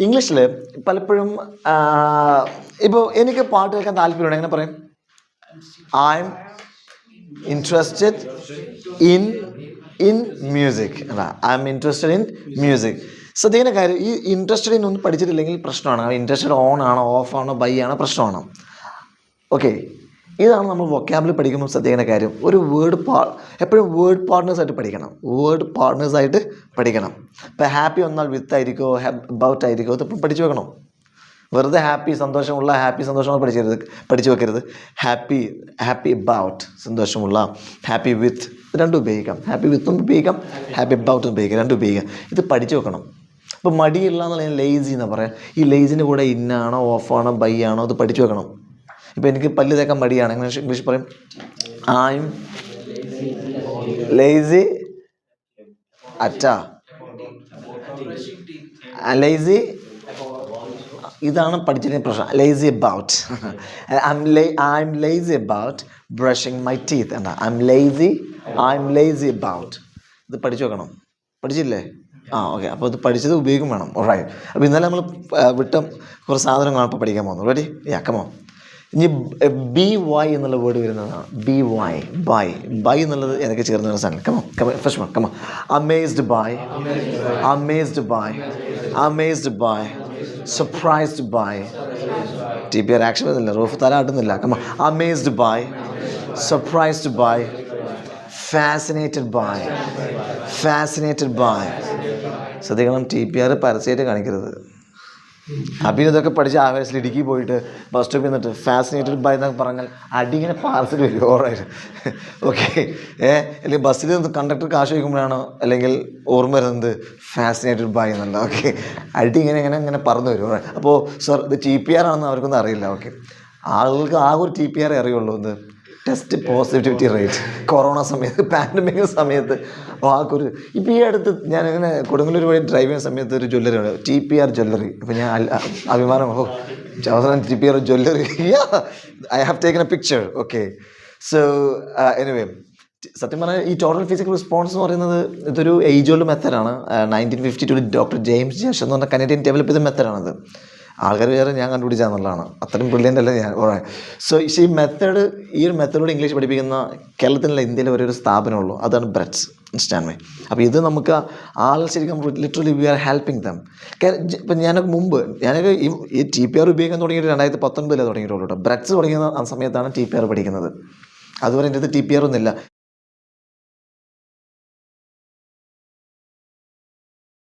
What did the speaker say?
ഇംഗ്ലീഷിൽ പലപ്പോഴും ഇപ്പോൾ എനിക്ക് പാട്ട് കേൾക്കാൻ താല്പര്യമുണ്ട്. എങ്ങനെ പറയും? I am interested in music. അല്ല, I am interested in music. ശ്രദ്ധിക്കുന്ന കാര്യം, ഈ ഇൻട്രസ്റ്റഡ് ഇൻ ഒന്നും പഠിച്ചിട്ടില്ലെങ്കിൽ പ്രശ്നമാണ്. ഇൻട്രസ്റ്റഡ് ഓൺ ആണോ ഓഫ് ആണോ ബൈ ആണോ പ്രശ്നമാണ്. ഓക്കെ, ഇതാണ് നമ്മൾ വൊക്കാബുലറി പഠിക്കുമ്പോൾ ശ്രദ്ധിക്കുന്ന കാര്യം. ഒരു എപ്പോഴും വേർഡ് പാർട്ട്നേഴ്സായിട്ട് പഠിക്കണം. വേർഡ് പാർട്ട്നേഴ്സായിട്ട് പഠിക്കണം. ഇപ്പോൾ ഹാപ്പി വന്നാൽ വിത്ത് ആയിരിക്കോ അബൌട്ട് ആയിരിക്കോ, ഇതിപ്പം പഠിച്ചു വെക്കണം. വെറുതെ ഹാപ്പി സന്തോഷമുള്ള പഠിച്ചു വെക്കരുത്. ഹാപ്പി അബൌട്ട് സന്തോഷമുള്ള, ഹാപ്പി വിത്ത് രണ്ടും ഉപയോഗിക്കാം. ഹാപ്പി വിത്തും ഉപയോഗിക്കാം, ഹാപ്പി അബൌട്ടും ഉപയോഗിക്കാം, രണ്ടും ഉപയോഗിക്കാം. ഇത് പഠിച്ചു വെക്കണം. ഇപ്പോൾ മടിയില്ല എന്നുള്ള ലേസി എന്ന് പറയാം. ഈ ലേസിൻ്റെ കൂടെ ഇന്നാണോ ഓഫാണോ ബൈ ആണോ അത് പഠിച്ചു വെക്കണം. ഇപ്പോൾ എനിക്ക് പല്ല് തേക്കാൻ മടിയാണ്, എങ്ങനെ ഇംഗ്ലീഷ് പറയും? I M lazy lazy. ഇതാണ് പഠിച്ചിരുന്ന പ്രശ്നം. Lazy about. I M lazy about brushing my teeth. എന്താ ഐ എം ലേസി അബൌട്ട്. ഇത് പഠിച്ചു വെക്കണം. പഠിച്ചില്ലേ? ഓക്കെ. അപ്പോൾ ഇത് പഠിച്ചത് ഉപയോഗിക്കും വേണം. ഓൾറൈറ്റ്. അപ്പോൾ ഇന്നലെ നമ്മൾ വിട്ട കുറച്ച് സാധനങ്ങളാണ് ഇപ്പോൾ പഠിക്കാൻ പോകുന്നത്. റെഡി? കമോ. ഇനി ബി വൈ എന്നുള്ള വേർഡ് വരുന്നതാണ്. ബി വൈ, ബൈ എന്നുള്ളത് എനിക്ക് ചേർന്ന് വരുന്ന സാധനം. Come on first one, come on. Amazed by, surprised by. TPR action വരുന്നില്ല, റൂഫ് തല ആട്ടുന്നില്ല. Come on. Amazed by, surprised by, fascinated by. ശ്രദ്ധിക്കണം, TPR പരസ്യമായിട്ട് കാണിക്കരുത്. അപ്പം ഇതൊക്കെ പഠിച്ച് ആവേശത്തിൽ ഇടുക്കി പോയിട്ട് ബസ് സ്റ്റോപ്പിൽ നിന്നിട്ട് ഫാസിനേറ്റഡ് ബൈ എന്നൊക്കെ പറഞ്ഞാൽ അടി ഇങ്ങനെ പാർസൽ വരും. ഓറായിട്ട്. ഓക്കെ. അല്ലെങ്കിൽ ബസ്സിൽ നിന്ന് കണ്ടക്ടർ കാശ് ചോദിക്കുമ്പോഴാണോ അല്ലെങ്കിൽ ഓർമ്മ വരുന്നത് ഫാസിനേറ്റഡ് ബൈ എന്നല്ല. ഓക്കെ. അടി ഇങ്ങനെ പറന്നു വരും. ഓറൈറ്റ്. അപ്പോൾ സർ ഇത് TPR ആണെന്ന് അവർക്കൊന്നും അറിയില്ല. ഓക്കെ. ആളുകൾക്ക് ആ ഒരു TPR അറിയുള്ളൂ. എന്ത്? Test positivity rate. കൊറോണ സമയത്ത്, പാൻഡമിക് സമയത്ത് ആൾക്കൊരു ഇപ്പോൾ ഈ അടുത്ത് ഞാനിങ്ങനെ കൊടുങ്ങല്ലൂർ വഴി ഡ്രൈവ് ചെയ്യുന്ന സമയത്ത് ഒരു ജ്വല്ലറി ഉണ്ട്, TPR ജ്വല്ലറി. അപ്പോൾ ഞാൻ അഭിമാനം, TPR jewellery. I have taken a picture. Okay. So anyway, സത്യം പറഞ്ഞാൽ ഈ ടോട്ടൽ ഫിസിക്കൽ റെസ്പോൺസ് എന്ന് പറയുന്നത് ഇതൊരു ഏജ് ഓൾഡ് മെത്തഡാണ്. 1952 ഡോക്ടർ ജെയിംസ് ജാഷ് എന്ന് പറഞ്ഞ കനേഡിയൻ ഡെവലപ്പ് ചെയ്ത മെത്തഡാണത്. ആൾക്കാർ വേറെ ഞാൻ കണ്ടുപിടിച്ചാന്നുള്ളതാണ്. അത്രയും ബ്രില്യൻ്റ് അല്ല ഞാൻ. സോ ഈ ഒരു മെത്തേഡോട് ഇംഗ്ലീഷ് പഠിപ്പിക്കുന്ന കേരളത്തിലല്ല ഇന്ത്യയിലെ ഒരു സ്ഥാപനമുള്ളൂ. അതാണ് ബ്രെഡ്സ്. Understand my. അപ്പോൾ ഇത് നമുക്ക് ശരിക്കും literally we are helping them. ഇപ്പം ഞാനൊക്കെ ഈ TPR ഉപയോഗിക്കാൻ തുടങ്ങിയിട്ട് 2019 തുടങ്ങിയിട്ടുള്ളൂ കേട്ടോ. ബ്രെഡ്സ് തുടങ്ങിയ ആ സമയത്താണ് TPR പഠിക്കുന്നത്. അതുവരെ എൻ്റെ അടുത്ത് TPR ഒന്നുമില്ല.